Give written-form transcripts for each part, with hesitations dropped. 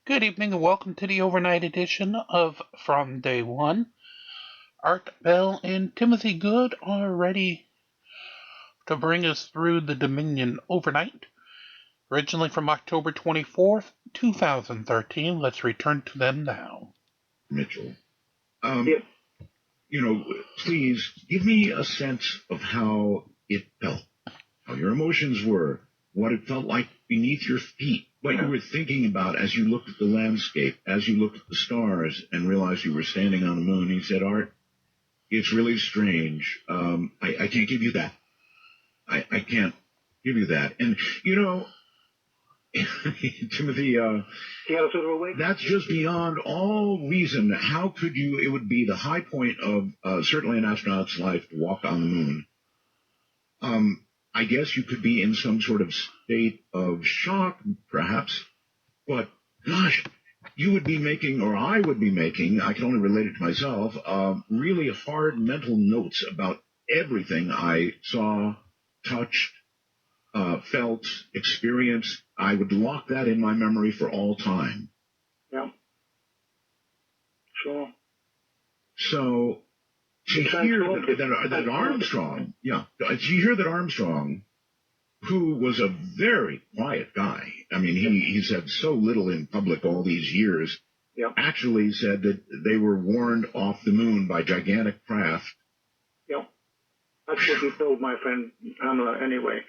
Good evening and welcome to the overnight edition of From Day One. Art Bell and Timothy Good are ready to bring us through the Dominion overnight. Originally from October 24th, 2013. Let's return to them now. Mitchell, Yep. Please give me a sense of how it felt, how your emotions were, what it felt like beneath your feet, what you were thinking about as you looked at the landscape, as you looked at the stars and realized you were standing on the moon. He said, Art, it's really strange. I can't give you that. I can't give you that. And, Timothy, that's just beyond all reason. How could you? It would be the high point of certainly an astronaut's life to walk on the moon. I guess you could be in some sort of state of shock, perhaps, but gosh, you would be making, or I would be making, I can only relate it to myself, really hard mental notes about everything I saw, touched, felt, experienced. I would lock that in my memory for all time. Yeah. Sure. So to hear that Armstrong, that Armstrong, who was a very quiet guy, I mean, he said so little in public all these years, actually said that they were warned off the moon by gigantic craft. Yeah. That's what he told my friend Pamela anyway.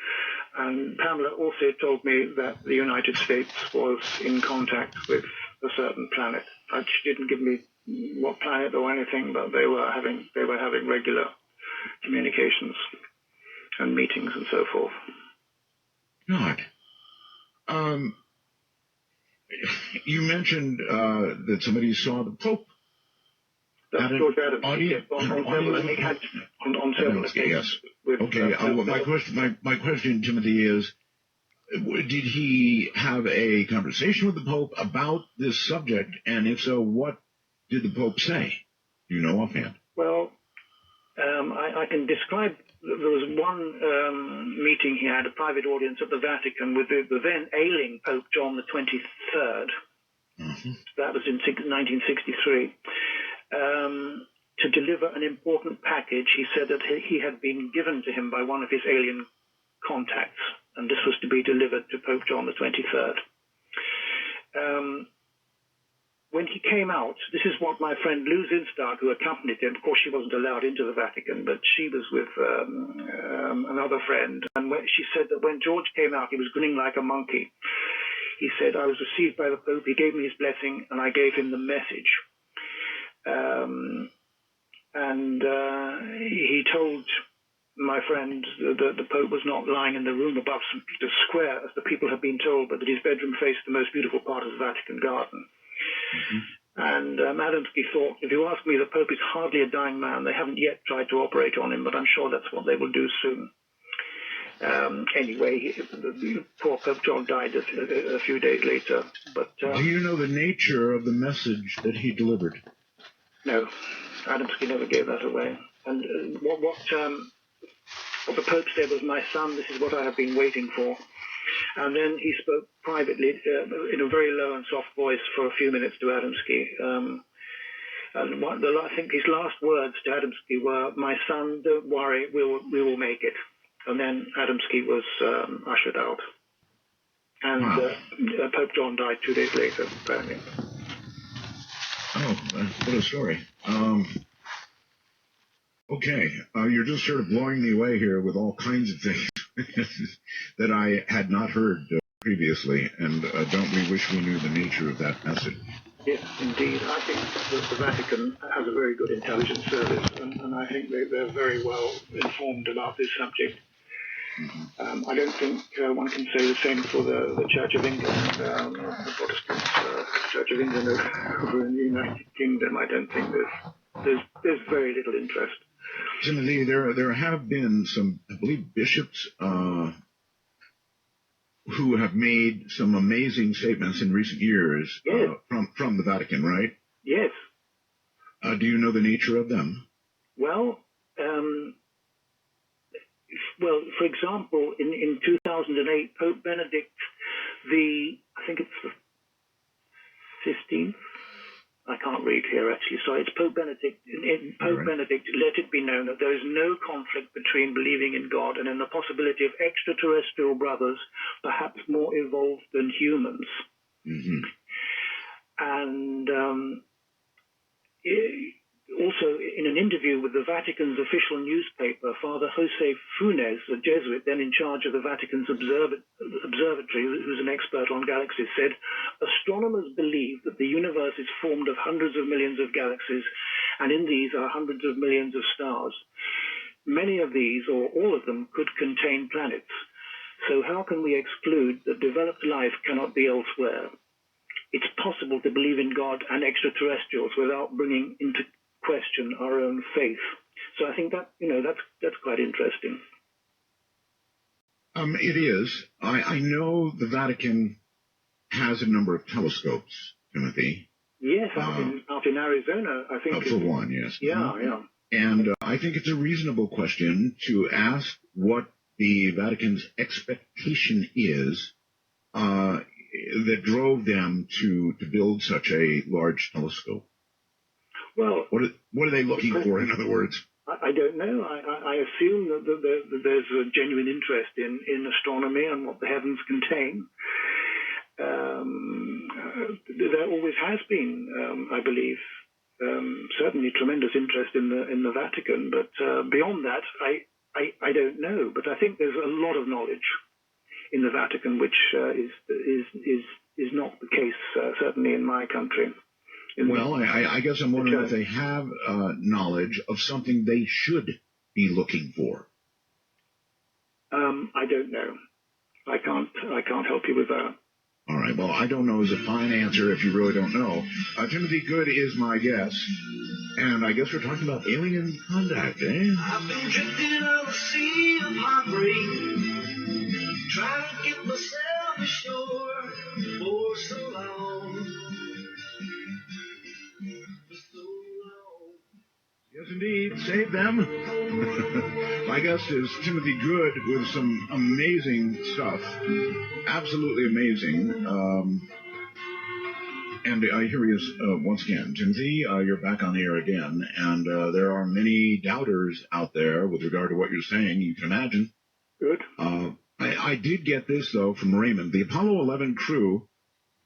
And Pamela also told me that the United States was in contact with a certain planet. She didn't give me what planet or anything, but they were having regular communications and meetings and so forth. God. You mentioned that somebody saw the Pope. That's George Adams. On several occasions. Yes. Okay. My question, Timothy, is: did he have a conversation with the Pope about this subject? And if so, what did the Pope say? Do you know offhand? Well, I can describe. There was one meeting he had, a private audience at the Vatican with the then ailing Pope John the 23rd. Mm-hmm. That was in 1963. To deliver an important package, he said that he had been given to him by one of his alien contacts, and this was to be delivered to Pope John the 23rd. When he came out, this is what my friend Lou Zinstag, who accompanied him, of course she wasn't allowed into the Vatican, but she was with another friend, and she said that when George came out, he was grinning like a monkey. He said, I was received by the Pope, he gave me his blessing, and I gave him the message. He told my friend that the Pope was not lying in the room above St. Peter's Square, as the people had been told, but that his bedroom faced the most beautiful part of the Vatican garden. Mm-hmm. And Adamski thought, if you ask me, the Pope is hardly a dying man. They haven't yet tried to operate on him, but I'm sure that's what they will do soon. Anyway, the poor Pope John died a few days later. But do you know the nature of the message that he delivered? No, Adamski never gave that away. And what the Pope said was, my son, this is what I have been waiting for. And then he spoke privately in a very low and soft voice for a few minutes to Adamski. And I think his last words to Adamski were, my son, don't worry, we will make it. And then Adamski was ushered out. And Pope John died 2 days later, apparently. Oh, what a story. Okay, you're just sort of blowing me away here with all kinds of things that I had not heard previously, and don't we wish we knew the nature of that message? Yes, indeed. I think that the Vatican has a very good intelligence service, and I think they're very well informed about this subject. Mm-hmm. I don't think one can say the same for the Church of England, the Protestant Church of England over in the United Kingdom. I don't think there's very little interest. Timothy, there have been some, I believe, bishops who have made some amazing statements in recent years from the Vatican, right? Yes. Do you know the nature of them? Well, for example, in 2008, Pope Benedict, I think it's the 15th. I can't read here, actually. Sorry, it's Pope Benedict. Pope Benedict, let it be known that there is no conflict between believing in God and in the possibility of extraterrestrial brothers, perhaps more evolved than humans. Mm-hmm. And also, in an interview with the Vatican's official newspaper, Father Jose Funes, a Jesuit then in charge of the Vatican's observatory, who's an expert on galaxies, said, astronomers believe that the universe is formed of hundreds of millions of galaxies, and in these are hundreds of millions of stars. Many of these, or all of them, could contain planets. So how can we exclude that developed life cannot be elsewhere? It's possible to believe in God and extraterrestrials without bringing into question our own faith. So I think that, that's quite interesting. It is. I know the Vatican has a number of telescopes, Timothy. Yes, out in Arizona, I think. For one, yes. Yeah, yeah. And I think it's a reasonable question to ask what the Vatican's expectation is that drove them to build such a large telescope. Well, what are they looking for, in other words? I don't know. I assume that there's a genuine interest in astronomy and what the heavens contain. There always has been, I believe, certainly tremendous interest in the Vatican. But beyond that, I don't know. But I think there's a lot of knowledge in the Vatican, which is not the case, certainly in my country. Well, I guess I'm wondering if they have knowledge of something they should be looking for. I don't know. I can't help you with that. All right. Well, I don't know is a fine answer if you really don't know. Timothy Good is my guest, and I guess we're talking about alien contact, eh? I've been drifting on the sea of heartbreak, trying to get myself ashore for so long. Yes, indeed. Save them. My guest is Timothy Good with some amazing stuff. Absolutely amazing. And here he is once again. Timothy, you're back on the air again. And there are many doubters out there with regard to what you're saying. You can imagine. Good. I did get this, though, from Raymond. The Apollo 11 crew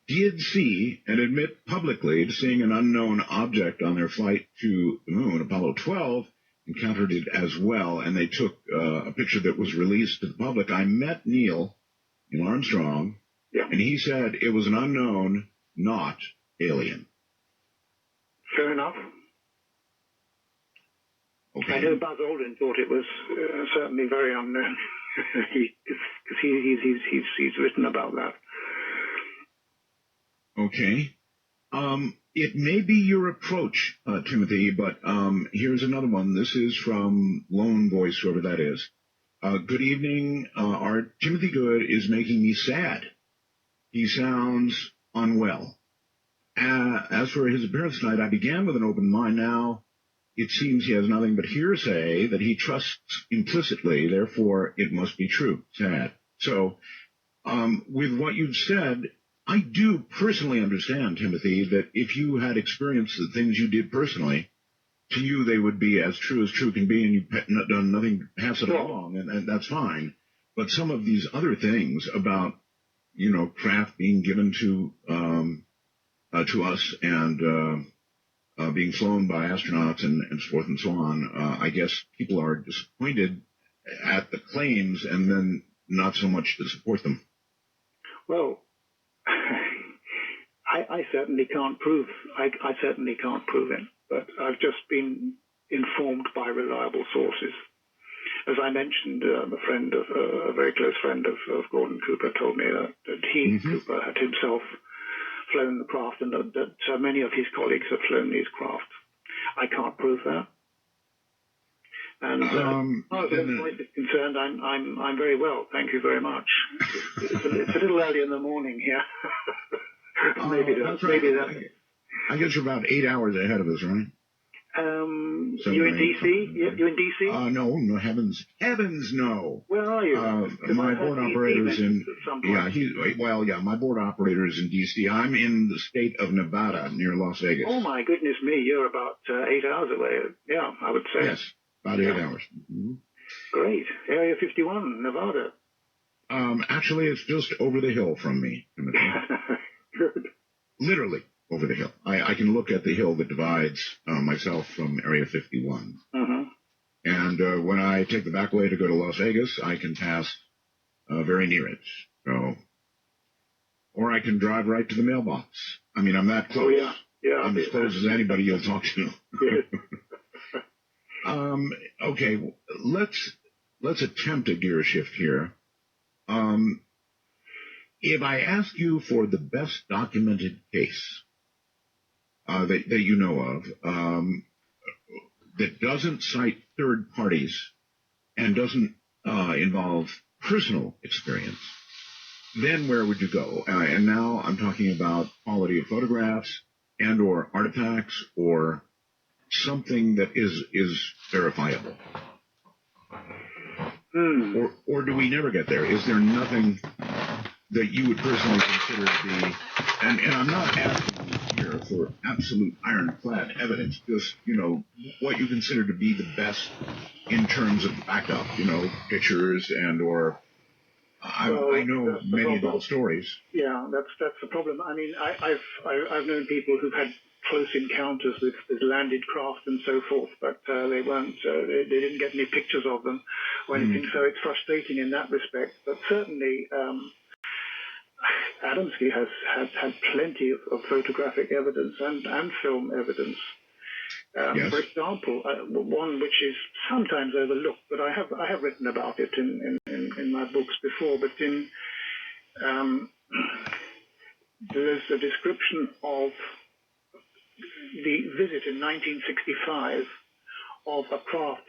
did see and admit publicly to seeing an unknown object on their flight to the moon. Apollo 12 encountered it as well, and they took a picture that was released to the public. I met Neil Armstrong, and he said it was an unknown, not alien. Fair enough. Okay. I know Buzz Aldrin thought it was certainly very unknown, because he's written about that. Okay. It may be your approach, Timothy, but here's another one. This is from Lone Voice, whoever that is. Good evening. Our Timothy Good is making me sad. He sounds unwell. As for his appearance tonight, I began with an open mind. Now it seems he has nothing but hearsay that he trusts implicitly. Therefore, it must be true. Sad. So, with what you've said, I do personally understand, Timothy, that if you had experienced the things you did personally, to you they would be as true can be, and you've done nothing to pass it along, and that's fine. But some of these other things about, craft being given to us and being flown by astronauts and so forth and so on, I guess people are disappointed at the claims and then not so much to support them. Well, I certainly can't prove. I certainly can't prove it, but I've just been informed by reliable sources. As I mentioned, a very close friend of Gordon Cooper told me that he, Cooper, had himself flown the craft, and that many of his colleagues have flown these craft. I can't prove that. And as far as the point is concerned, I'm very well. Thank you very much. It's a little early in the morning here. maybe that. I guess you're about 8 hours ahead of us, right? You in DC? You in DC? No, heavens, no. Where are you? My board operator is in. My board operator is in DC. I'm in the state of Nevada, near Las Vegas. Oh my goodness me! You're about 8 hours away. Yeah, I would say. Yes, about 8 hours. Mm-hmm. Great. Area 51, Nevada. Actually, it's just over the hill from me, Timothy. Good. Literally over the hill. I can look at the hill that divides myself from Area 51. Mm-hmm. And when I take the back way to go to Las Vegas, I can pass very near it. So, or I can drive right to the mailbox. I mean, I'm that close. Oh, yeah. Yeah. I'm as close as anybody you'll talk to. Okay, let's attempt a gear shift here. If I ask you for the best documented case that you know of, that doesn't cite third parties and doesn't involve personal experience, then where would you go? And now I'm talking about quality of photographs and or artifacts or something that is verifiable. Or do we never get there? Is there nothing that you would personally consider to be, and I'm not asking you here for absolute ironclad evidence, just, what you consider to be the best in terms of backup, pictures and or, I know many adult stories. Yeah, that's the problem. I mean, I've known people who've had close encounters with landed craft and so forth, but they weren't, they didn't get any pictures of them or anything, so it's frustrating in that respect. But certainly, Adamski has had plenty of photographic evidence and film evidence. Yes. For example, one which is sometimes overlooked, but I have written about it in my books before. But there's a description of the visit in 1965 of a craft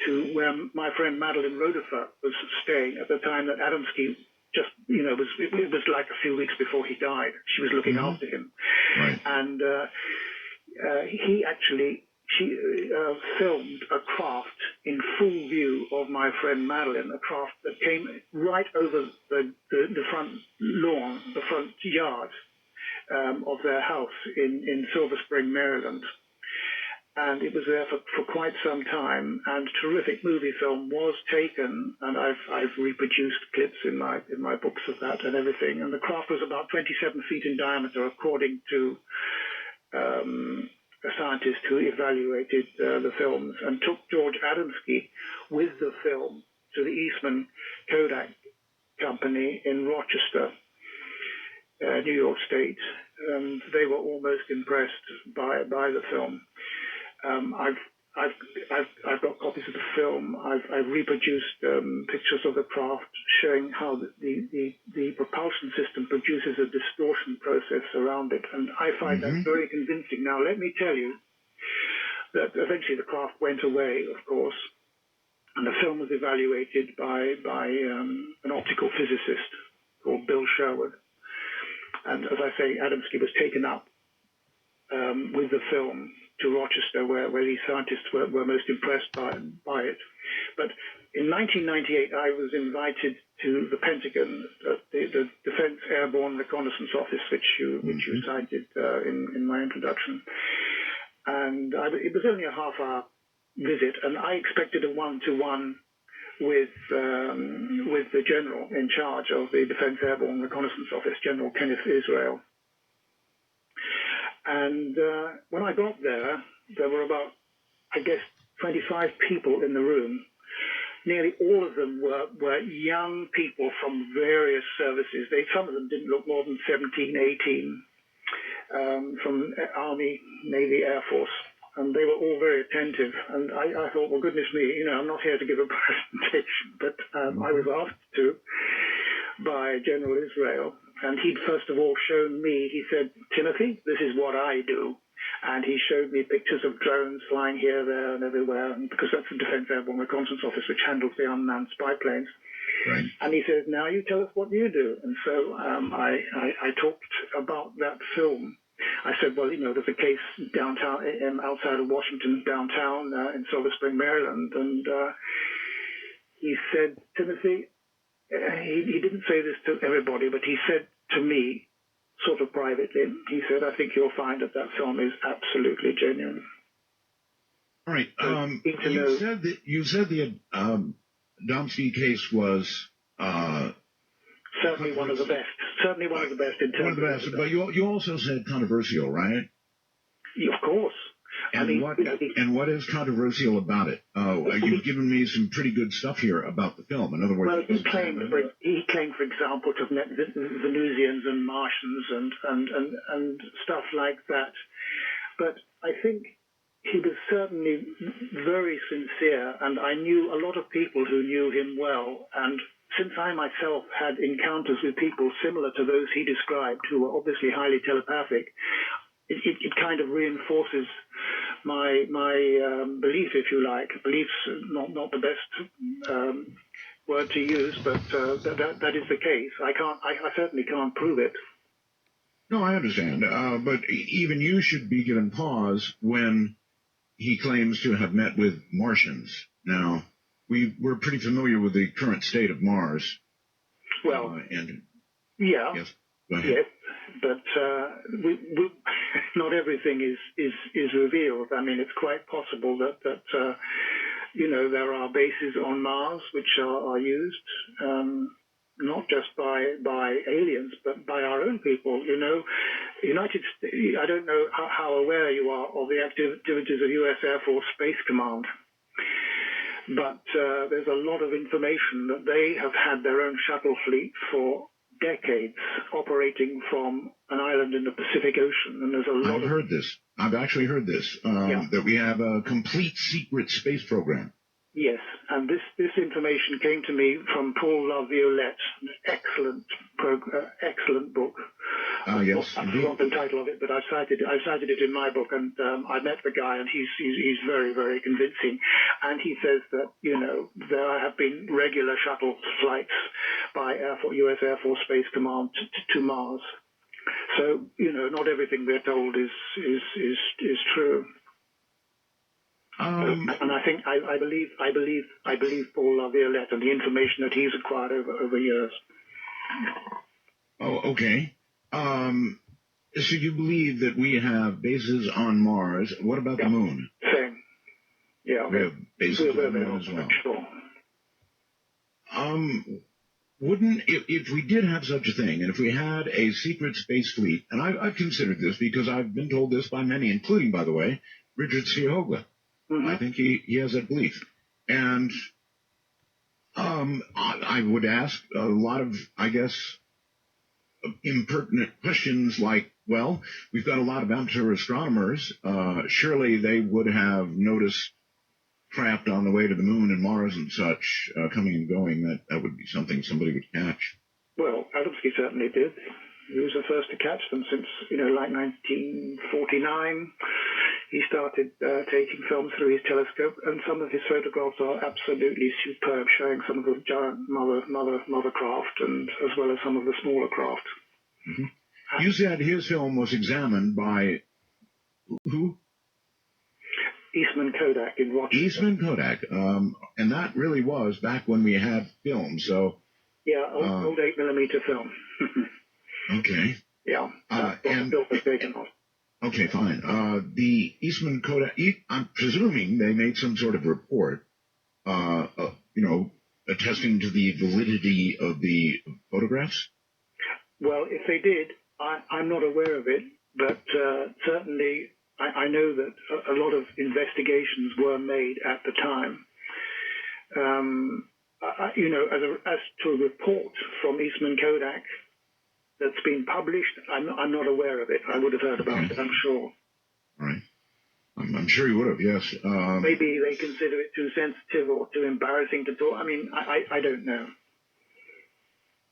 to where my friend Madeline Rodefer was staying at the time that Adamski just, it was like a few weeks before he died. She was looking after him. Right. And she filmed a craft in full view of my friend Madeline, a craft that came right over the front lawn, the front yard of their house in Silver Spring, Maryland. And it was there for quite some time, and terrific movie film was taken, and I've reproduced clips in my books of that and everything. And the craft was about 27 feet in diameter, according to a scientist who evaluated the films, and took George Adamski with the film to the Eastman Kodak Company in Rochester, New York State. They were almost impressed by the film. I've got copies of the film. I've reproduced pictures of the craft showing how the propulsion system produces a distortion process around it, and I find that very convincing. Now, let me tell you that eventually the craft went away, of course, and the film was evaluated by an optical physicist called Bill Sherwood. And as I say, Adamski was taken up with the film to Rochester, where these scientists were most impressed by it. But in 1998, I was invited to the Pentagon, the Defense Airborne Reconnaissance Office, which you cited in my introduction. And it was only a half-hour visit, and I expected a one-to-one with the general in charge of the Defense Airborne Reconnaissance Office, General Kenneth Israel. And when I got there, there were about, 25 people in the room. Nearly all of them were young people from various services. Some of them didn't look more than 17, 18, from Army, Navy, Air Force. And they were all very attentive. And I thought, well, goodness me, I'm not here to give a presentation, but I was asked to by General Israel. And he'd first of all shown me, he said, Timothy, this is what I do. And he showed me pictures of drones flying here, there, and everywhere, and because that's the Defense Airborne Reconnaissance Office, which handles the unmanned spy planes. Right. And he says, now you tell us what you do. And so I talked about that film. I said, well, there's a case downtown, outside of Washington, downtown, in Silver Spring, Maryland. And he said, Timothy, he didn't say this to everybody, but he said to me, sort of privately, he said, I think you'll find that film is absolutely genuine. All right. You said the Domsky case was certainly one of the best. Certainly one of the best in terms one of the best. But you also said controversial, right? Of course. And what is controversial about it? You've given me some pretty good stuff here about the film. In other words, well, he claimed, for example, to have met Venusians and Martians and stuff like that. But I think he was certainly very sincere, and I knew a lot of people who knew him well. And since I myself had encounters with people similar to those he described, who were obviously highly telepathic, it kind of reinforces my belief, if you like. Belief's not the best word to use, but that is the case. I certainly can't prove it. No, I understand. But even you should be given pause when he claims to have met with Martians. Now, we're pretty familiar with the current state of Mars. Well, yeah. Yes. Go ahead. Yes, but we not everything is revealed. I mean, it's quite possible that there are bases on Mars which are used not just by aliens, but by our own people. United States. I don't know how aware you are of the activities of U.S. Air Force Space Command. But there's a lot of information that they have had their own shuttle fleet for decades operating from an island in the Pacific Ocean. And there's a lot heard this. I've actually heard this, that we have a complete secret space program. Yes, and this information came to me from Paul Laviolette, an excellent book. Yes, I forgot the title of it, but I cited it in my book, and I met the guy, and he's very, very convincing. And he says that there have been regular shuttle flights by U.S. Air Force Space Command to Mars. So not everything we're told is true. And I think I believe Paul Laviolette and the information that he's acquired over years. Oh, okay. So you believe that we have bases on Mars? What about the Moon? Same. Yeah. We have bases on the Moon as well. Sure. Wouldn't if we did have such a thing, and if we had a secret space fleet, and I've considered this because I've been told this by many, including, by the way, Richard C. Hogla. Mm-hmm. I think he has that belief. And I would ask a lot of, I guess, impertinent questions like, well, we've got a lot of amateur astronomers. Surely they would have noticed craft on the way to the Moon and Mars and such coming and going. That would be something somebody would catch. Well, Adamski certainly did. He was the first to catch them since, like 1949. He started taking films through his telescope, and some of his photographs are absolutely superb, showing some of the giant mother craft, and as well as some of the smaller craft. Mm-hmm. You said his film was examined by who? Eastman Kodak in Rochester. Eastman Kodak, and that really was back when we had film. So yeah, old 8mm film. Okay. Yeah, and built was taken off. Okay, fine. The Eastman Kodak, I'm presuming they made some sort of report, attesting to the validity of the photographs? Well, if they did, I'm not aware of it, but certainly I know that a lot of investigations were made at the time. As to a report from Eastman Kodak that's been published, I'm not aware of it. I would have heard about it, I'm sure. All right. I'm sure you would have, yes. Maybe they consider it too sensitive or too embarrassing to talk. I mean, I don't know.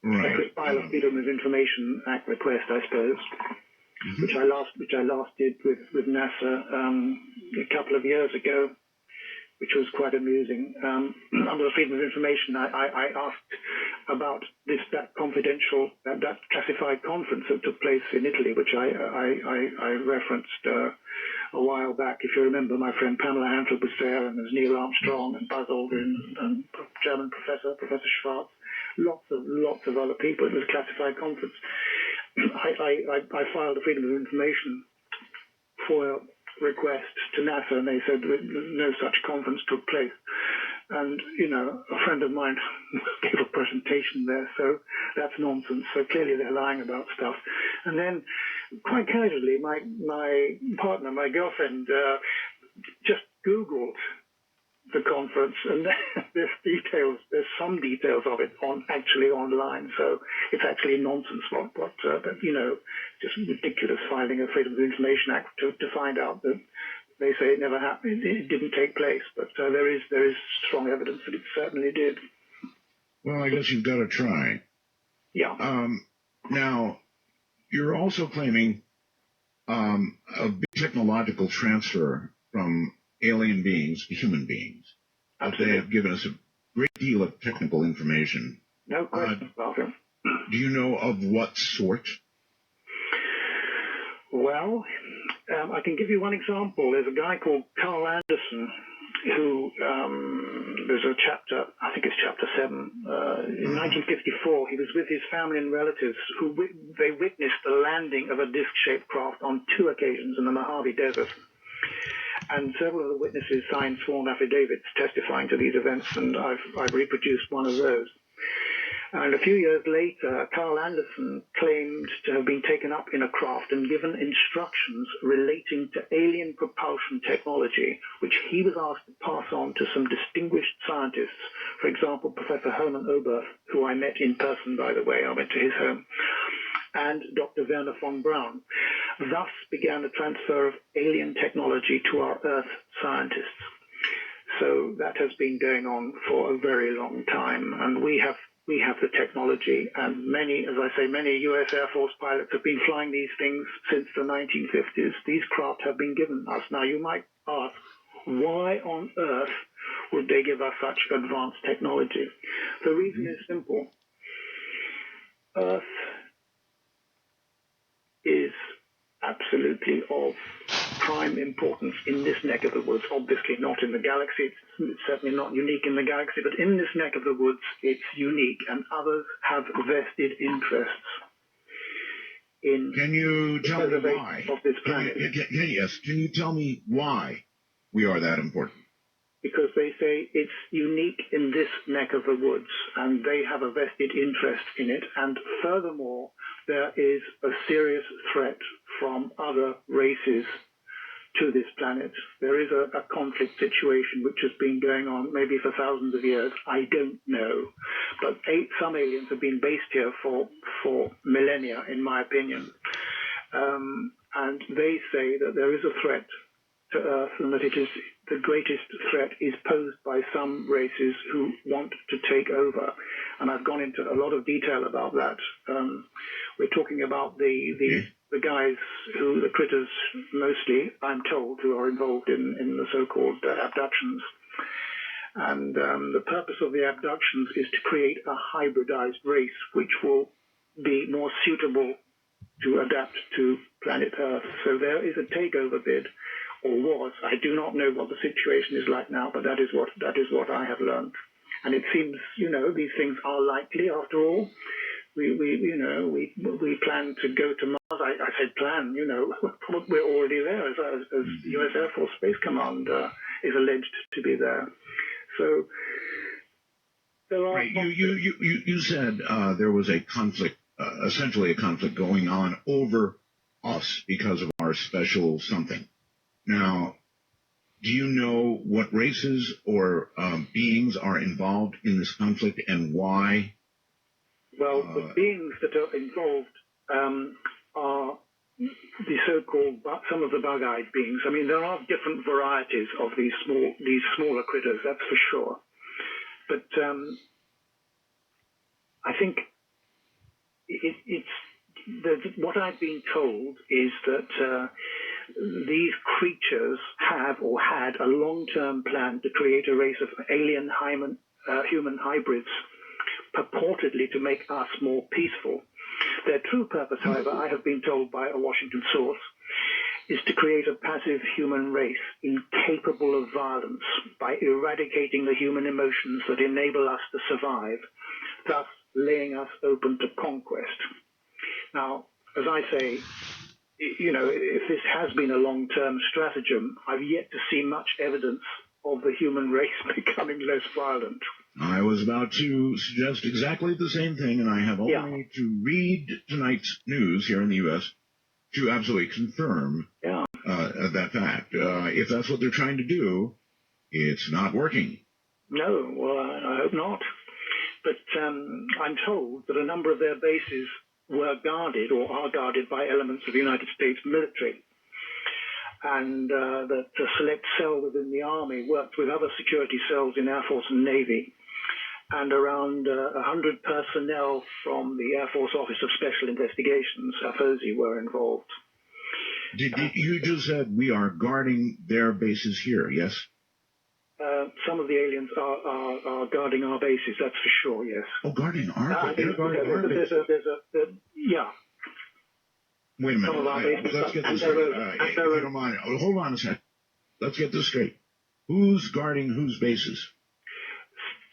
Right. A quick file of Freedom of Information Act request, I suppose, which I last did with NASA a couple of years ago. which was quite amusing. Under the Freedom of Information, I asked about that confidential, that classified conference that took place in Italy, which I referenced a while back. If you remember, my friend Pamela Hanford was there, and there's Neil Armstrong and Buzz Aldrin and German Professor Schwartz, lots of other people. It was a classified conference. I filed a Freedom of Information FOIA request to NASA, and they said no such conference took place. And, a friend of mine gave a presentation there, so that's nonsense. So clearly they're lying about stuff. And then, quite casually, my partner, my girlfriend, just Googled the conference, and there's some details of it actually online. So it's actually nonsense. Just ridiculous filing a Freedom of Information Act to find out that they say it never happened. It didn't take place, but there is strong evidence that it certainly did. Well, I guess you've got to try. Yeah. Now, you're also claiming a big technological transfer from alien beings to human beings. They have given us a great deal of technical information. No question about it. Do you know of what sort? Well, I can give you one example. There's a guy called Carl Anderson who, there's a chapter, I think it's chapter 7, in 1954, he was with his family and relatives who they witnessed the landing of a disc-shaped craft on 2 occasions in the Mojave Desert. And several of the witnesses signed sworn affidavits testifying to these events, and I've reproduced one of those. And a few years later, Carl Anderson claimed to have been taken up in a craft and given instructions relating to alien propulsion technology, which he was asked to pass on to some distinguished scientists. For example, Professor Hermann Oberth, who I met in person, by the way. I went to his home. And Dr. Werner von Braun. Thus began the transfer of alien technology to our Earth scientists. So that has been going on for a very long time, and we have the technology, and many U.S. Air Force pilots have been flying these things since the 1950s. These craft have been given us. Now, you might ask, why on earth would they give us such advanced technology? The reason is simple. Earth is absolutely of prime importance in this neck of the woods. Obviously not in the galaxy. It's certainly not unique in the galaxy, but in this neck of the woods, it's unique, and others have vested interests in Can you tell me preservation why? of this planet. Yes. Can you tell me why we are that important? Because they say it's unique in this neck of the woods, and they have a vested interest in it. And furthermore, there is a serious threat from other races to this planet. There is a conflict situation which has been going on maybe for thousands of years. I don't know. But some aliens have been based here for millennia, in my opinion. And they say that there is a threat to Earth, and that it is the greatest threat is posed by some races who want to take over. And I've gone into a lot of detail about that. We're talking about the guys the critters mostly, I'm told, who are involved in the so-called abductions. And the purpose of the abductions is to create a hybridized race which will be more suitable to adapt to planet Earth. So there is a takeover bid, or was. I do not know what the situation is like now, but that is what I have learned. And it seems, these things are likely after all. We plan to go to Mars. I said plan, we're already there as the U.S. Air Force Space Command is alleged to be there. So there are... Right. You said there was a conflict, essentially a conflict going on over us because of our special something. Now, do you know what races or beings are involved in this conflict and why? Well, the beings that are involved are the so-called, some of the bug-eyed beings. I mean, there are different varieties of these smaller critters, that's for sure. But I think what I've been told is that these creatures have or had a long-term plan to create a race of alien human hybrids, purportedly to make us more peaceful. Their true purpose, however, I have been told by a Washington source, is to create a passive human race incapable of violence by eradicating the human emotions that enable us to survive, thus laying us open to conquest. Now, as I say, you know, if this has been a long-term stratagem, I've yet to see much evidence of the human race becoming less violent. I was about to suggest exactly the same thing, and I have only to read tonight's news here in the U.S. to absolutely confirm that fact. If that's what they're trying to do, it's not working. No, well, I hope not. But I'm told that a number of their bases were guarded or are guarded by elements of the United States military, and that a select cell within the Army worked with other security cells in Air Force and Navy, and around 100 personnel from the Air Force Office of Special Investigations, AFOSI, were involved. You just said we are guarding their bases here, yes? Some of the aliens are guarding our bases, that's for sure, yes. Oh, guarding our bases? Yeah. Wait a minute. Let's get this straight. If you don't mind, hold on a sec. Let's get this straight. Who's guarding whose bases?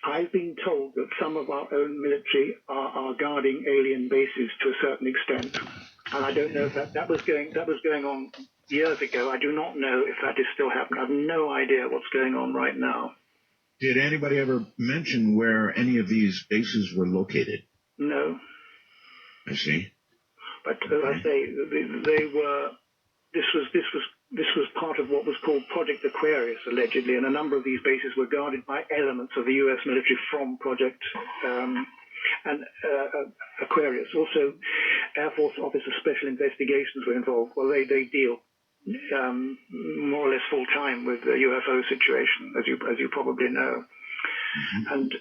I've been told that some of our own military are guarding alien bases to a certain extent, and I don't know if that was going on years ago. I do not know if that is still happening. I have no idea what's going on right now. Did anybody ever mention where any of these bases were located? No. I see. But as I say, they were. This was part of what was called Project Aquarius, allegedly, and a number of these bases were guarded by elements of the U.S. military from Project Aquarius. Also, Air Force Office of Special Investigations were involved. Well, they deal more or less full time with the UFO situation, as you probably know. And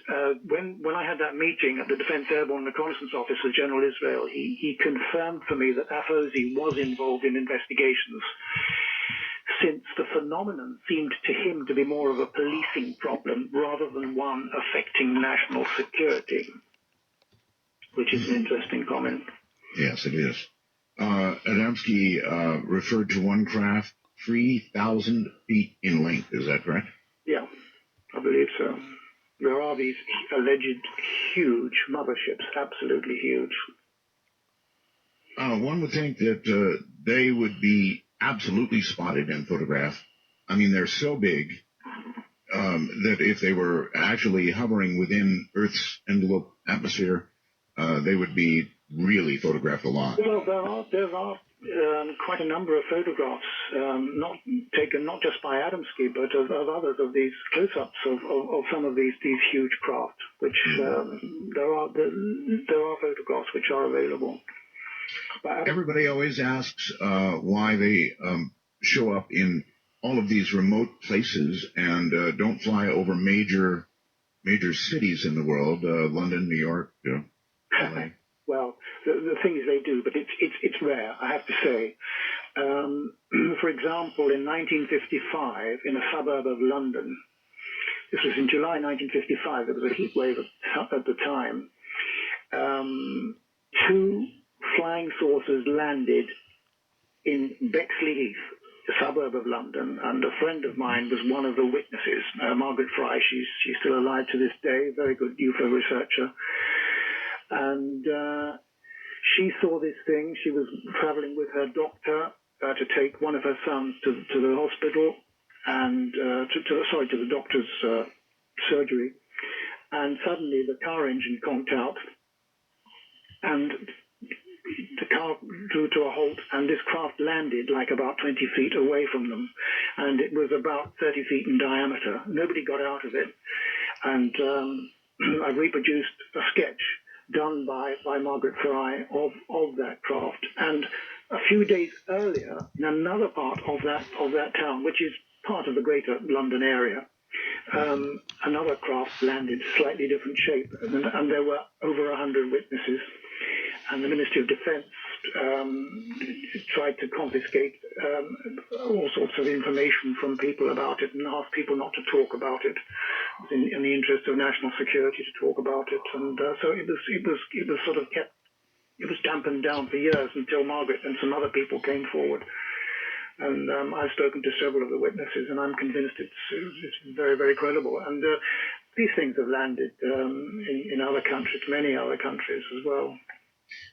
when I had that meeting at the Defense Airborne Reconnaissance Office with General Israel, he confirmed for me that AFOSI was involved in investigations, since the phenomenon seemed to him to be more of a policing problem rather than one affecting national security, which is an interesting comment. Yes, it is. Adamski referred to one craft 3,000 feet in length. Is that correct? Yeah, I believe so. There are these alleged huge motherships, absolutely huge. One would think that they would be absolutely spotted and photographed. I mean, they're so big that if they were actually hovering within Earth's envelope atmosphere, they would be really photographed a lot. Well, there are quite a number of photographs, not taken not just by Adamski, but of others, of these close-ups of some of these huge craft, which there are photographs which are available. Everybody always asks why they show up in all of these remote places and don't fly over major cities in the world, London, New York, LA. Well, the thing is they do, but it's rare, I have to say. For example, in 1955, in a suburb of London, this was in July 1955, there was a heat wave at the time, 2 flying saucers landed in Bexley Heath, a suburb of London, and a friend of mine was one of the witnesses, Margaret Fry. She's still alive to this day, very good UFO researcher. And she saw this thing. She was traveling with her doctor to take one of her sons to the hospital, and to the doctor's surgery. And suddenly the car engine conked out, and the car drew to a halt, and this craft landed like about 20 feet away from them, and it was about 30 feet in diameter. Nobody got out of it, and I've reproduced a sketch done by Margaret Fry of that craft. And a few days earlier, in another part of that town, which is part of the greater London area, another craft landed, slightly different shape, and there were over 100 witnesses. And the Ministry of Defence tried to confiscate all sorts of information from people about it and asked people not to talk about it in the interest of national security to talk about it. And so it was sort of kept, it was dampened down for years until Margaret and some other people came forward. And I've spoken to several of the witnesses, and I'm convinced it's very, very credible. And these things have landed in other countries, many other countries as well.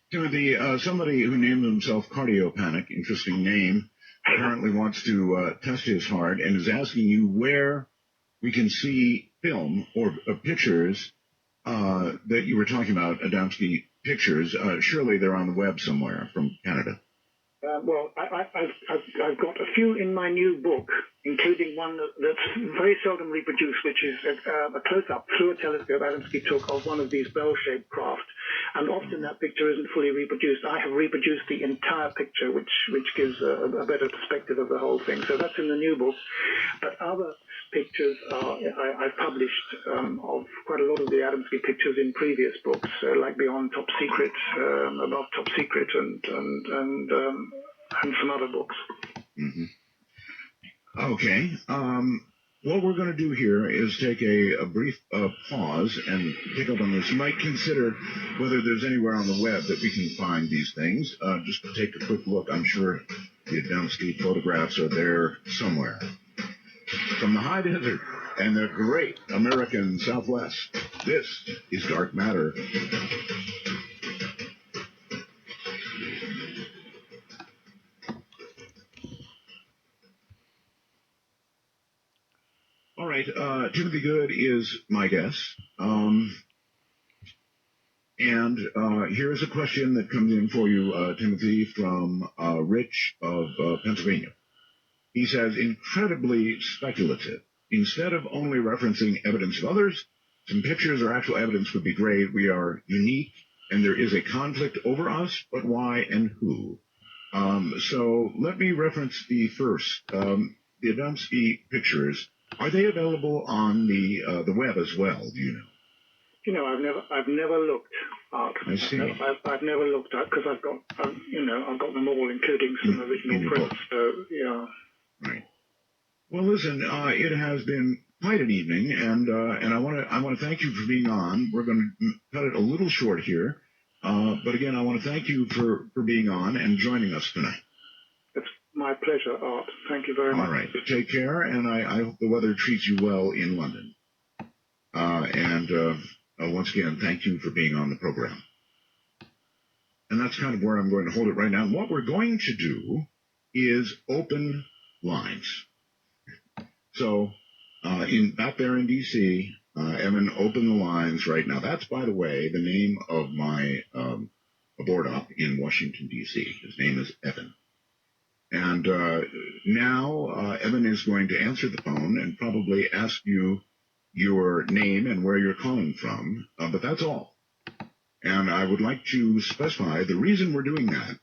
Timothy, somebody who named himself Cardiopanic, interesting name, apparently wants to test his heart and is asking you where we can see film or pictures that you were talking about, Adamski pictures. Surely they're on the web somewhere from Canada. Well, I've got a few in my new book, including one that's very seldom reproduced, which is a close-up through a telescope Adamski took of one of these bell-shaped craft. And often that picture isn't fully reproduced. I have reproduced the entire picture, which gives a better perspective of the whole thing. So that's in the new book. But other pictures I've published of quite a lot of the Adamski pictures in previous books, like Beyond Top Secret, Above Top Secret, and some other books. Mm-hmm. Okay. What we're going to do here is take a brief pause and pick up on this. You might consider whether there's anywhere on the web that we can find these things. Just to take a quick look, I'm sure the Adamski photographs are there somewhere. From the high desert and the great American Southwest, this is Dark Matter. All right, Timothy Good is my guest. And here's a question that comes in for you, Timothy, from Rich of Pennsylvania. He says, incredibly speculative. Instead of only referencing evidence of others, some pictures or actual evidence would be great. We are unique, and there is a conflict over us, but why and who? So let me reference the first. The Adamski pictures, are they available on the web as well, do you know? You know, I've never looked, Art. I see. I've never looked at, because I've got them all, including some original prints. So yeah. Right. Well, listen, it has been quite an evening, and I want to thank you for being on. We're going to cut it a little short here, but again, I want to thank you for being on and joining us tonight. It's my pleasure, Art. Thank you very much. All right. Take care, and I hope the weather treats you well in London. Once again, thank you for being on the program. And that's kind of where I'm going to hold it right now. And what we're going to do is open lines. So, back there in D.C., Evan, open the lines right now. That's, by the way, the name of my board op in Washington, D.C. His name is Evan. And now Evan is going to answer the phone and probably ask you your name and where you're calling from, but that's all. And I would like to specify the reason we're doing that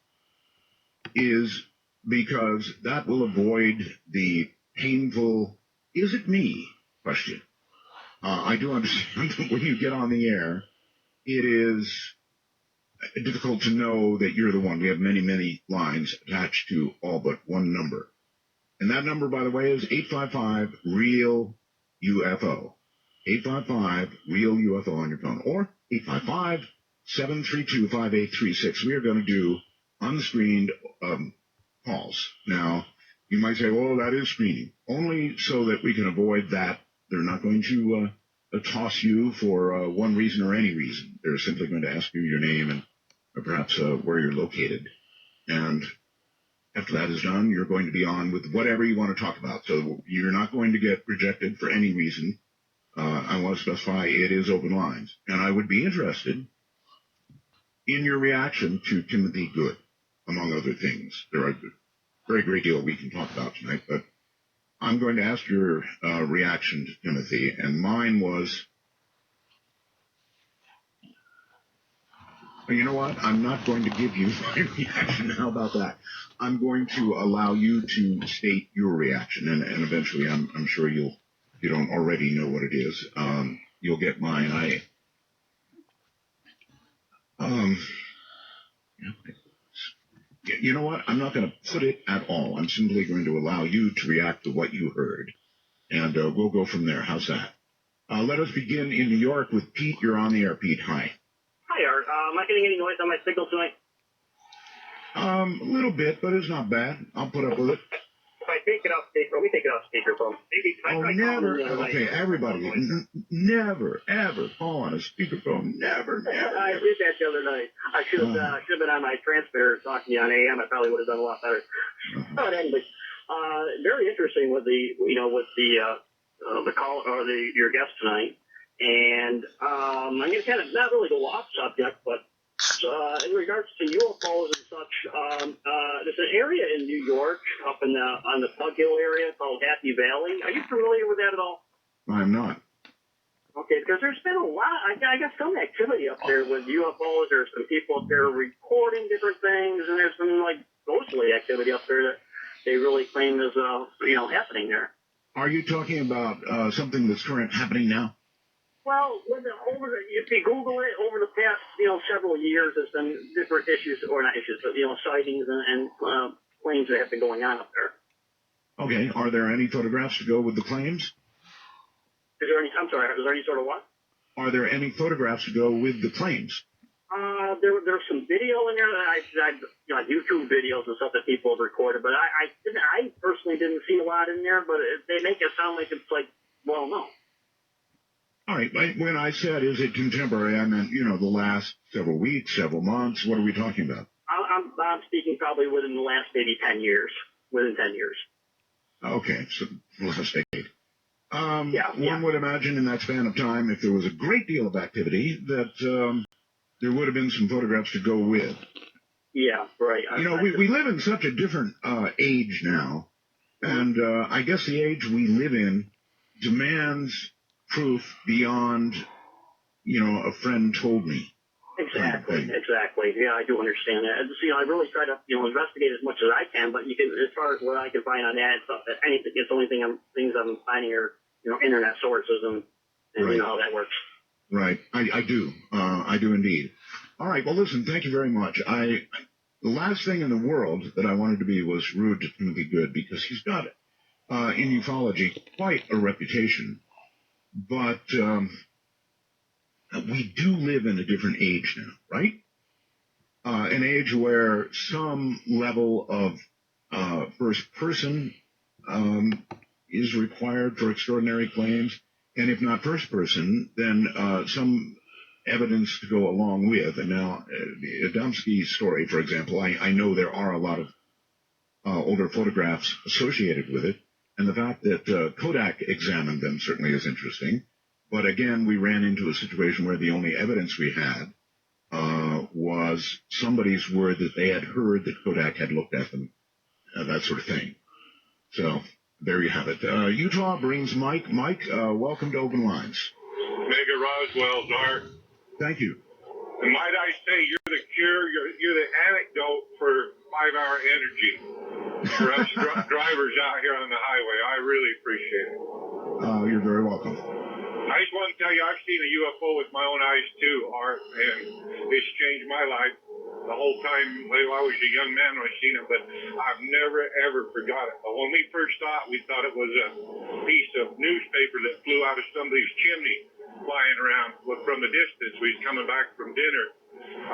is because that will avoid the painful, is it me question. I do understand that when you get on the air, it is difficult to know that you're the one. We have many, many lines attached to all but one number. And that number, by the way, is 855-REAL-UFO. 855-REAL-UFO on your phone, or 855-732-5836. We are going to do unscreened calls. Now, you might say, well, that is screening. Only so that we can avoid that. They're not going to toss you for one reason or any reason. They're simply going to ask you your name and perhaps where you're located. And after that is done, you're going to be on with whatever you want to talk about. So you're not going to get rejected for any reason. I want to specify it is open lines. And I would be interested in your reaction to Timothy Good, among other things. There are a very great deal we can talk about tonight, but I'm going to ask your reaction to Timothy, and mine was, you know what? I'm not going to give you my reaction. How about that? I'm going to allow you to state your reaction, and eventually I'm sure if you don't already know what it is, you'll get mine. You know what? I'm not going to put it at all. I'm simply going to allow you to react to what you heard. And we'll go from there. How's that? Let us begin in New York with Pete. You're on the air, Pete. Hi. Hi, Art. Am I getting any noise on my signal tonight? A little bit, but it's not bad. I'll put up with it. If I take it off speaker, let me take it off speakerphone. Maybe I try never. calling you Okay, everybody, never, ever call on a speakerphone. Never. I did that the other night. I should have been on my transmitter talking to you on AM. I probably would have done a lot better. But anyway, very interesting with the call or your guest tonight. And I'm going to kind of not really go off subject, but in regards to UFOs and such, there's an area in New York up in on the Tug Hill area called Happy Valley. Are you familiar with that at all? I'm not. Okay, because there's been a lot, I guess, some activity up there with UFOs. There's some people up there recording different things, and there's some like ghostly activity up there that they really claim is happening there. Are you talking about something that's happening now? Well, if you Google it, over the past, several years, there's been different issues, or not issues, but, sightings and claims that have been going on up there. Okay. Are there any photographs to go with the claims? Is there any sort of what? Are there any photographs to go with the claims? There's some video in there that YouTube videos and stuff that people have recorded, but I personally didn't see a lot in there, but they make it sound like it's well, no. All right. When I said, is it contemporary, I meant, the last several weeks, several months. What are we talking about? I'm speaking probably within the last maybe 10 years. Within 10 years. Okay. So last decade. Yeah. One would imagine in that span of time, if there was a great deal of activity, that there would have been some photographs to go with. Yeah, right. We live in such a different age now. And I guess the age we live in demands proof beyond, a friend told me. Exactly. Yeah, I do understand that. I really try to, investigate as much as I can, but as far as what I can find on that, it's the only things I'm finding are, internet sources and right. You know how that works. Right. I do. I do indeed. All right. Well, listen, thank you very much. The last thing in the world that I wanted to be was rude to Timothy Good, because he's got, in ufology, quite a reputation. But we do live in a different age now, right? An age where some level of first person is required for extraordinary claims, and if not first person, then some evidence to go along with. And now, Adamski's story, for example, I know there are a lot of older photographs associated with it. And the fact that Kodak examined them certainly is interesting. But again, we ran into a situation where the only evidence we had was somebody's word that they had heard that Kodak had looked at them, that sort of thing. So there you have it. Utah brings Mike. Mike, welcome to Open Lines. Mega Roswell's Art. Thank you. And might I say, you're the cure, you're the antidote for 5-hour energy for us drivers out here on the highway. I really appreciate it. You're very welcome. I just want to tell you, I've seen a UFO with my own eyes too, Art, and it's changed my life the whole time. Well, I was a young man when I seen it, but I've never, ever forgot it. But when we first saw it, we thought it was a piece of newspaper that flew out of somebody's chimney flying around from the distance. We was coming back from dinner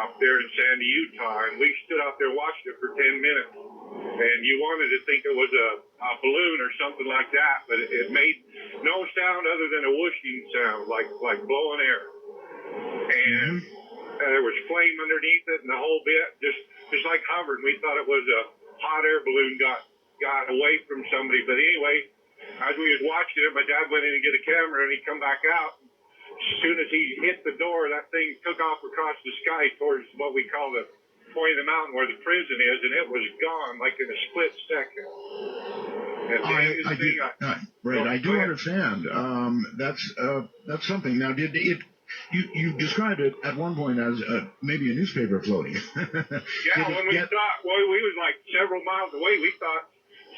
up there in Sandy, Utah, and we stood out there watching it for 10 minutes. And you wanted to think it was a balloon or something like that, but it made no sound other than a whooshing sound, like blowing air. And there was flame underneath it and the whole bit, just like hovering. We thought it was a hot air balloon got away from somebody. But anyway, as we was watching it, my dad went in to get a camera, and he come back out. As soon as he hit the door, that thing took off across the sky towards what we call the point of the mountain where the prison is, and it was gone like in a split second. I do understand. That's something. Now, you described it at one point as maybe a newspaper floating? Yeah, when we thought, we was like several miles away. We thought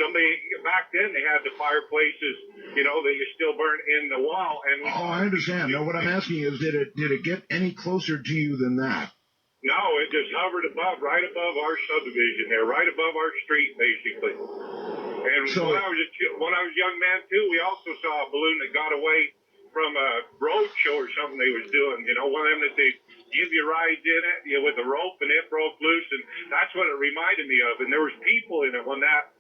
somebody back then they had the fireplaces, that you still burn in the wall. And I understand. No, what I'm asking is, did it get any closer to you than that? No, it just hovered above, right above our subdivision there, right above our street, basically. And So, when I was a young man too, we also saw a balloon that got away from a road show or something they was doing. You know, one of them that they give you rides in it, you know, with a rope, and it broke loose, and that's what it reminded me of. And there was people in it when that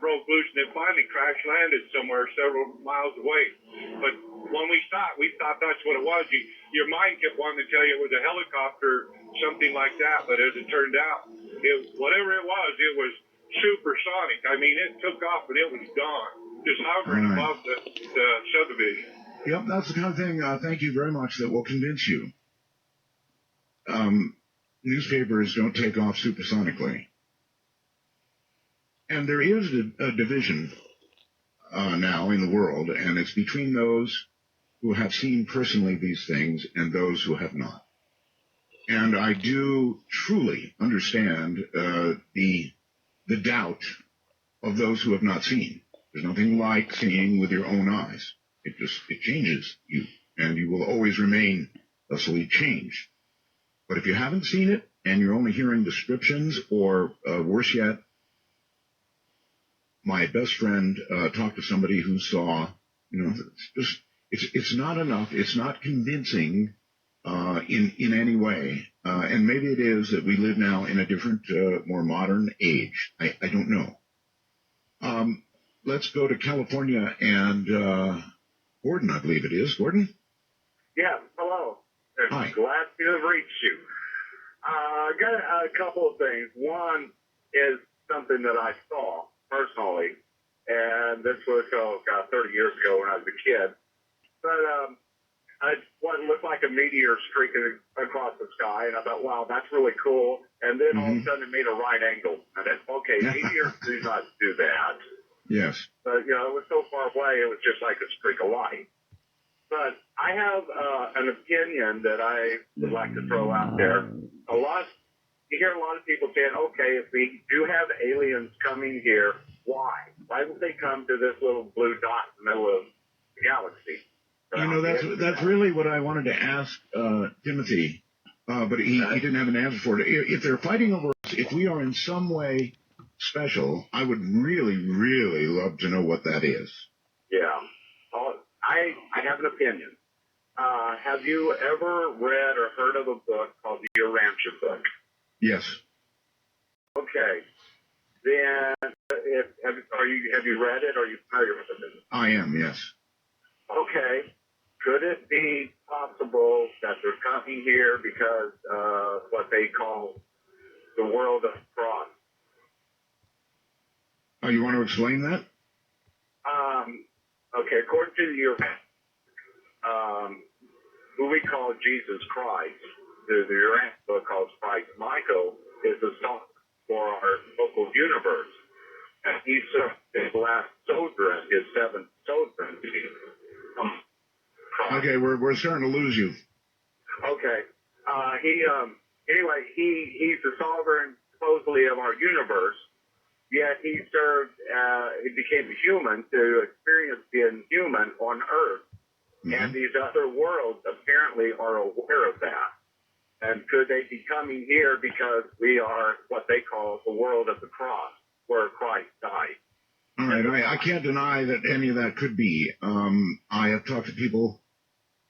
broke loose, and it finally crash landed somewhere several miles away. But when we thought that's what it was. Your mind kept wanting to tell you it was a helicopter, something like that. But as it turned out, whatever it was supersonic. I mean, it took off and it was gone, just hovering above the subdivision. Yep, that's the kind of thing, thank you very much, that will convince you. Newspapers don't take off supersonically. And there is a division now in the world, and it's between those who have seen personally these things and those who have not. And I do truly understand the doubt of those who have not seen. There's nothing like seeing with your own eyes. It changes you, and you will always remain thusly changed. But if you haven't seen it, and you're only hearing descriptions, or worse yet, my best friend talked to somebody who saw, it's not enough. It's not convincing in any way. And maybe it is that we live now in a different, more modern age. I don't know. Let's go to California and Gordon, I believe it is. Gordon? Yeah, hello. Hi. Glad to have reached you. I got a couple of things. One is something that I saw personally, and this was 30 years ago when I was a kid. But what looked like a meteor streaking across the sky, and I thought, wow, that's really cool. And then all of a sudden it made a right angle. And then, okay, meteors do not do that. Yes. But, it was so far away, it was just like a streak of light. But I have an opinion that I would like to throw out there. You hear a lot of people saying, okay, if we do have aliens coming here, why? Why would they come to this little blue dot in the middle of the galaxy? That's really what I wanted to ask Timothy, but he didn't have an answer for it. If they're fighting over us, if we are in some way special, I would really, really love to know what that is. Yeah. I have an opinion. Have you ever read or heard of a book called the Urantia book? Yes. Okay. Then, have you read it? Or are you familiar with it? I am, yes. Okay. Could it be possible that they're coming here because of what they call the world of cross? Oh, you want to explain that? Okay, according to the who we call Jesus Christ, the Urantia book calls Christ Michael, is the song for our local universe. And he served his last sojourn, his seventh sojourn. Okay, we're starting to lose you. Okay. He's the sovereign, supposedly, of our universe, yet he became a human to experience being human on Earth. Mm-hmm. And these other worlds apparently are aware of that. And could they be coming here because we are what they call the world of the cross, where Christ died? All right, I can't deny that any of that could be. I have talked to people,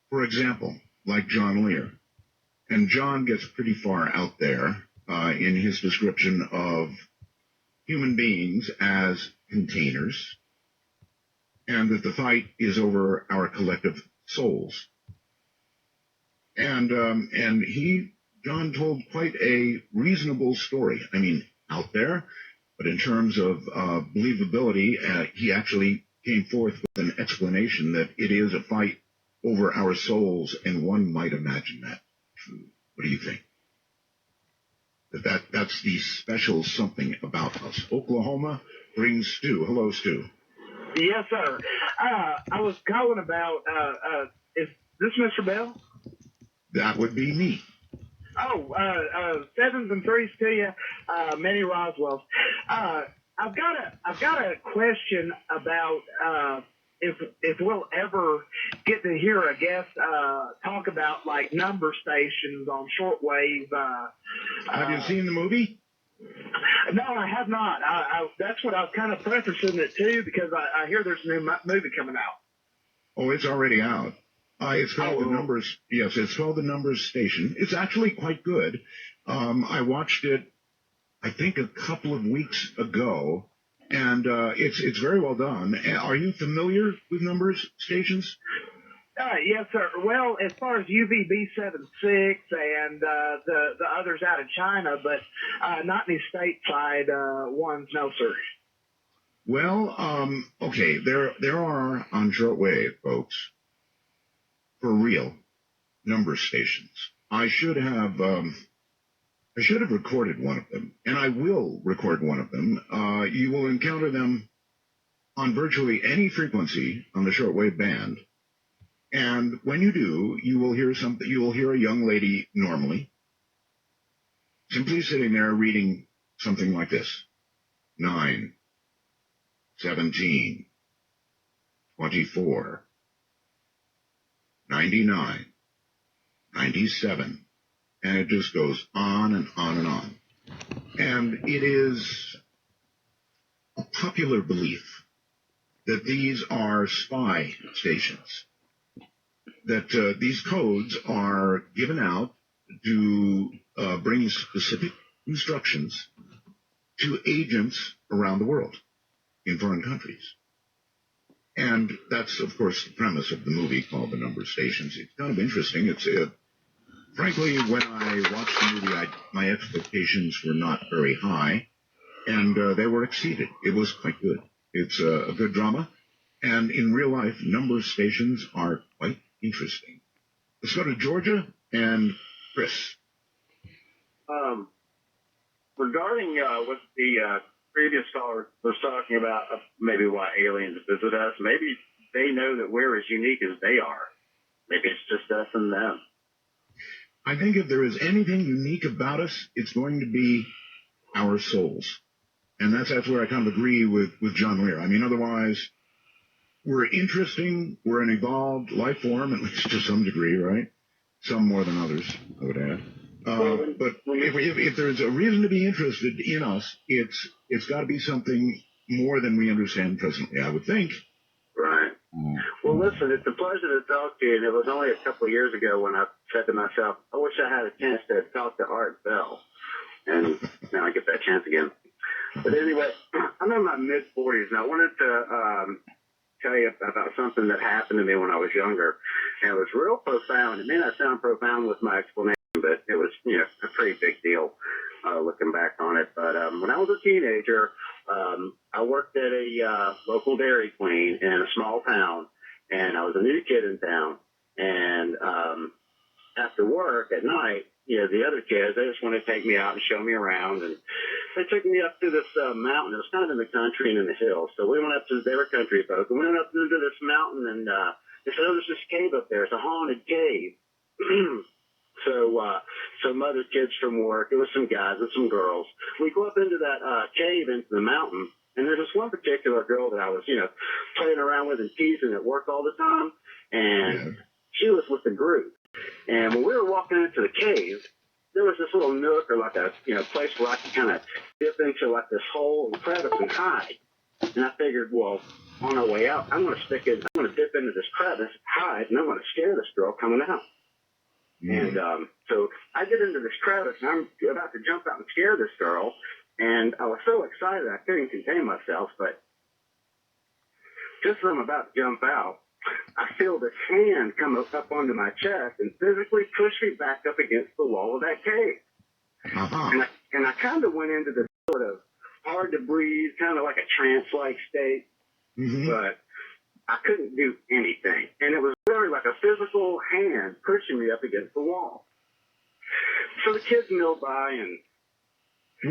for example, like John Lear. And John gets pretty far out there in his description of human beings as containers, and that the fight is over our collective souls. And John told quite a reasonable story. I mean, out there, but in terms of believability, he actually came forth with an explanation that it is a fight over our souls, and one might imagine that true. What do you think? That's the special something about us. Oklahoma brings Stu. Hello, Stu. Yes, sir. I was calling about, is this Mr. Bell? That would be me. Oh, sevens and threes to you, Manny Roswell. I've got a question about if we'll ever get to hear a guest talk about like number stations on shortwave. Have you seen the movie? No, I have not. That's what I was kind of prefacing it to, because I hear there's a new movie coming out. Oh, it's already out. It's called The Numbers. Yes, it's called The Numbers Station. It's actually quite good. I watched it, I think, a couple of weeks ago, and it's very well done. Are you familiar with numbers stations? Yes, sir. Well, as far as UVB76 and the others out of China, but not any stateside ones, no, sir. Well, okay, there are on shortwave, folks, for real, number stations. I should have recorded one of them, and I will record one of them. You will encounter them on virtually any frequency on the shortwave band. And when you do, you will hear something. You will hear a young lady normally, simply sitting there reading something like this: 9, 17, 24, 99, 97, and it just goes on and on and on. And it is a popular belief that these are spy stations, that these codes are given out to bring specific instructions to agents around the world in foreign countries. And that's, of course, the premise of the movie called The Number Stations. It's kind of interesting. It's frankly, when I watched the movie, my expectations were not very high, and they were exceeded. It was quite good. It's a good drama, and in real life, number stations are quite interesting. Let's go to Georgia and Chris. Regarding what the previous caller was talking about, maybe why aliens visit us, maybe they know that we're as unique as they are. Maybe it's just us and them. I think if there is anything unique about us, it's going to be our souls. And that's where I kind of agree with John Lear. I mean, otherwise, we're interesting, we're an evolved life form, at least to some degree, right? Some more than others, I would add. But if there's a reason to be interested in us, it's got to be something more than we understand presently, I would think. Right. Well, listen, it's a pleasure to talk to you, and it was only a couple of years ago when I said to myself, I wish I had a chance to talk to Art Bell, and now I get that chance again. But anyway, I'm in my mid-40s, and I wanted to tell you about something that happened to me when I was younger, and it was real profound. It may not sound profound with my explanation, but it was, a pretty big deal looking back on it. But when I was a teenager, I worked at a local Dairy Queen in a small town, and I was a new kid in town. And after work at night, the other kids, they just wanted to take me out and show me around. And they took me up to this mountain. It was kind of in the country and in the hills. So we went up to, they were country folk, and we went up into this mountain, and they said, oh, there's this cave up there. It's a haunted cave. So some other kids from work, it was some guys and some girls. We go up into that cave into the mountain, and there's this one particular girl that I was, playing around with and teasing at work all the time, and she was with the group. And when we were walking into the cave, there was this little nook or like a place where I could kind of dip into like this hole and crevice and hide. And I figured, well, on our way out, I'm going to dip into this crevice, hide, and I'm going to scare this girl coming out. And so I get into this crevice, and I'm about to jump out and scare this girl, and I was so excited I couldn't contain myself, but just as I'm about to jump out, I feel this hand come up onto my chest and physically push me back up against the wall of that cave. And I kind of went into this sort of hard to breathe, kind of like a trance-like state, but I couldn't do anything. And it was very like a physical hand pushing me up against the wall. So the kids milled by, and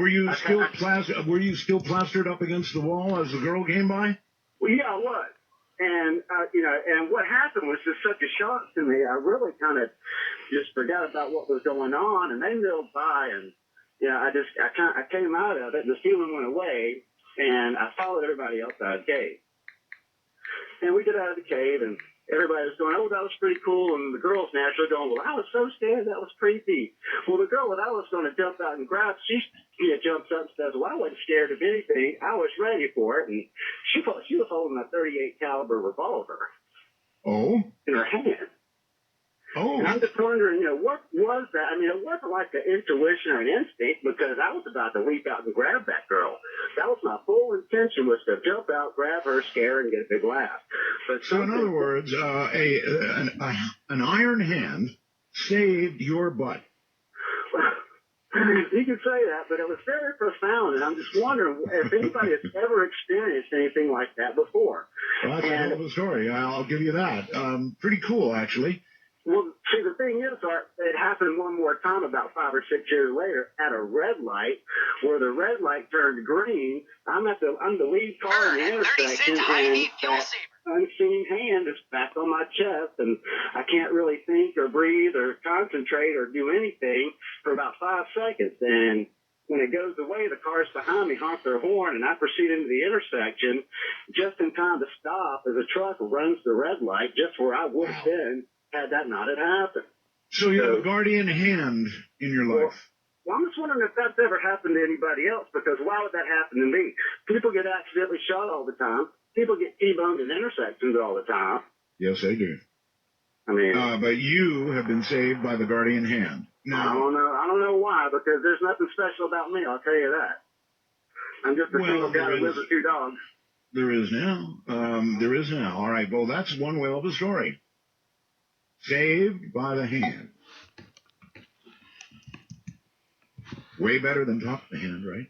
were you still plastered up against the wall as the girl came by? Well, yeah, I was. And and what happened was just such a shock to me. I really kind of just forgot about what was going on, and they milled by, and I came out of it, and the feeling went away, and I followed everybody else out of the cave. And we get out of the cave, and everybody was going, oh, that was pretty cool. And the girl's naturally going, well, I was so scared. That was creepy. Well, the girl that I was going to jump out and grab, she jumps up and says, well, I wasn't scared of anything. I was ready for it. And she was holding a .38 caliber revolver. Oh? In her hand. Oh. And I'm just wondering, what was that? I mean, it wasn't like an intuition or an instinct, because I was about to leap out and grab that girl. That was my full intention, was to jump out, grab her, scare her, and get a big laugh. But so in other words, an iron hand saved your butt. You could say that, but it was very profound, and I'm just wondering if anybody has ever experienced anything like that before. Well, that's a hell of a story. I'll give you that. Pretty cool, actually. Well, see, the thing is, Art, it happened one more time about 5 or 6 years later at a red light, where the red light turned green. I'm the lead car in the intersection, and that unseen hand is back on my chest, and I can't really think or breathe or concentrate or do anything for about 5 seconds. And when it goes away, the cars behind me honk their horn, and I proceed into the intersection just in time to stop as a truck runs the red light just where I would have been had that not had happened. So you have a guardian hand in your life. Well, I'm just wondering if that's ever happened to anybody else, because why would that happen to me? People get accidentally shot all the time. People get T-boned in intersections all the time. Yes, they do. I mean, but you have been saved by the guardian hand. Now, I don't know why, because there's nothing special about me, I'll tell you that. I'm just a single guy that lives with 2 dogs. There is now. There is now. All right, well, that's one whale of a story. Saved by the hand. Way better than top of the hand, right?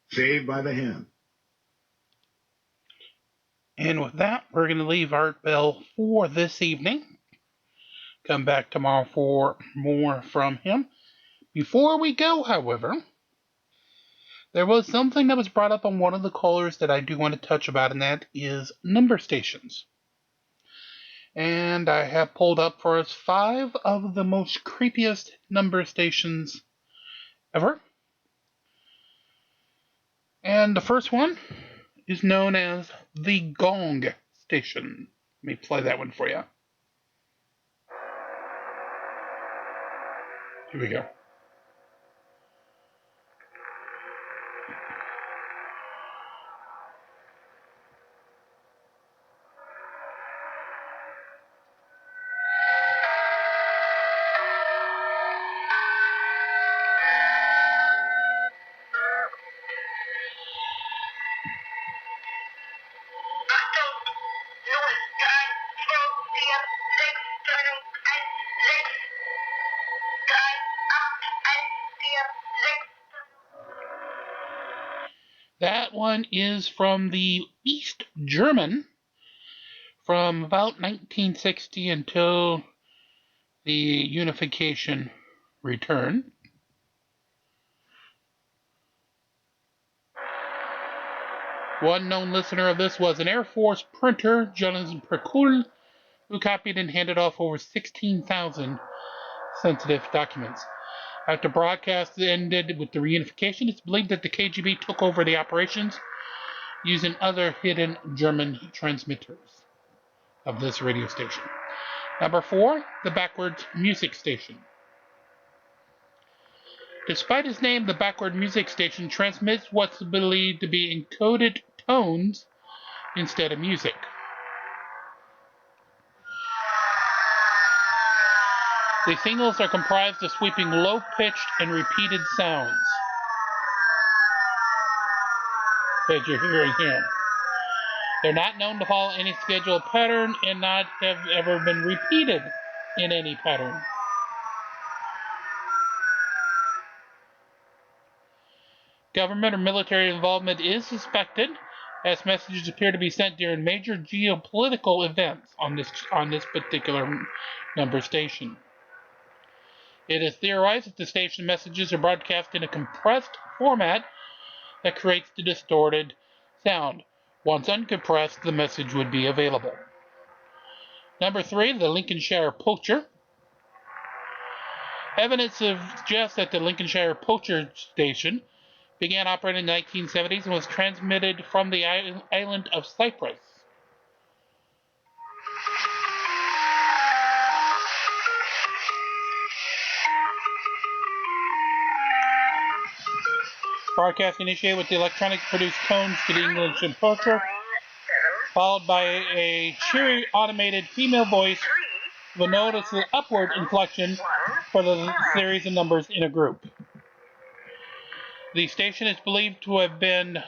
Saved by the hand. And with that, we're going to leave Art Bell for this evening. Come back tomorrow for more from him. Before we go, however, there was something that was brought up on one of the callers that I do want to touch about, and that is number stations. And I have pulled up for us 5 of the most creepiest number stations ever. And the first one is known as the Gong Station. Let me play that one for you. Here we go. That one is from the East German from about 1960 until the unification return. One known listener of this was an Air Force printer, Jonathan Precursor, who copied and handed off over 16,000 sensitive documents. After broadcast ended with the reunification, it's believed that the KGB took over the operations using other hidden German transmitters of this radio station. Number 4, the Backwards Music Station. Despite its name, the Backward Music Station transmits what's believed to be encoded tones instead of music. The signals are comprised of sweeping low-pitched and repeated sounds that you're hearing here. They're not known to follow any scheduled pattern and not have ever been repeated in any pattern. Government or military involvement is suspected, as messages appear to be sent during major geopolitical events on this particular number station. It is theorized that the station messages are broadcast in a compressed format that creates the distorted sound. Once uncompressed, the message would be available. Number 3, the Lincolnshire Poacher. Evidence suggests that the Lincolnshire Poacher station began operating in the 1970s and was transmitted from the island of Cyprus. Broadcast initiated with the electronically produced tones to the English approacher, followed by a cheery automated female voice with a notice of upward inflection for the series of numbers in a group. The station is believed to have been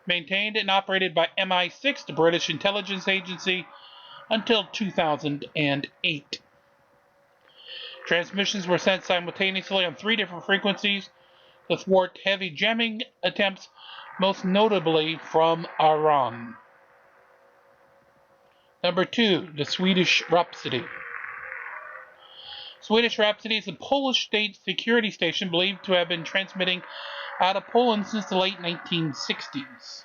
maintained and operated by MI6, the British intelligence agency, until 2008. Transmissions were sent simultaneously on 3 different frequencies to thwart heavy jamming attempts, most notably from Iran. Number 2, the Swedish Rhapsody. Swedish Rhapsody is a Polish state security station believed to have been transmitting out of Poland since the late 1960s.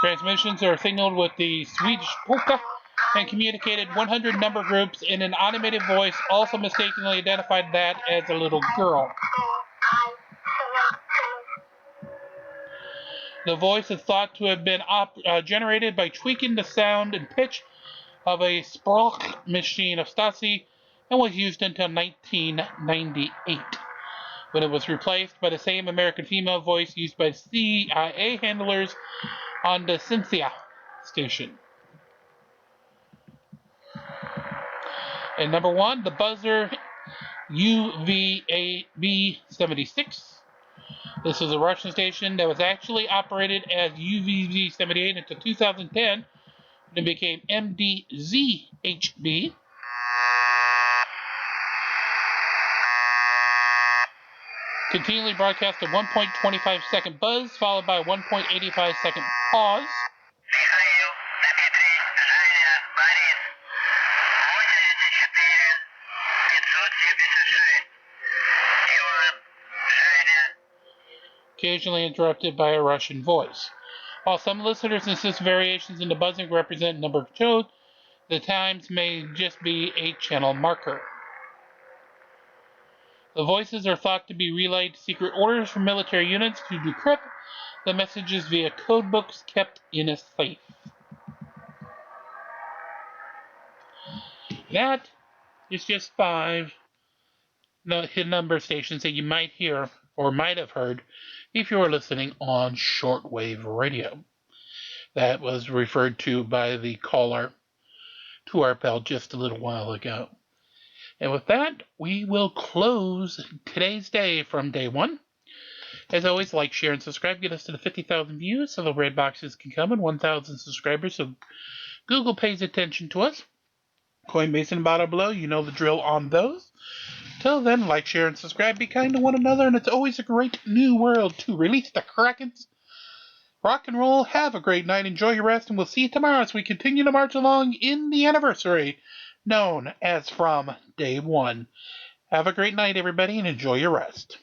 Transmissions are signaled with the Swedish polka and communicated 100 number groups in an automated voice, also mistakenly identified that as a little girl. The voice is thought to have been generated by tweaking the sound and pitch of a Sprach machine of Stasi and was used until 1998, when it was replaced by the same American female voice used by CIA handlers on the Cynthia station. And number 1, the buzzer UVAB-76. This is a Russian station that was actually operated as UVV-78 until 2010, and it became MDZHB. Continually broadcast a 1.25 second buzz, followed by a 1.85 second pause. Occasionally interrupted by a Russian voice. While some listeners insist variations in the buzzing represent number of shows, the times may just be a channel marker. The voices are thought to be relayed secret orders from military units to decrypt the messages via codebooks kept in a safe. That is just 5 hidden number stations that you might hear or might have heard if you were listening on shortwave radio. That was referred to by the caller to our bell just a little while ago. And with that, we will close today's day from day 1. As always, like, share, and subscribe. Get us to the 50,000 views so the red boxes can come, and 1,000 subscribers so Google pays attention to us. CoinBase and Ibotta below, you know the drill on those. Till then, like, share, and subscribe. Be kind to one another, and it's always a great new world to release the Krakens. Rock and roll, have a great night, enjoy your rest, and we'll see you tomorrow as we continue to march along in the anniversary known as From Day 1. Have a great night, everybody, and enjoy your rest.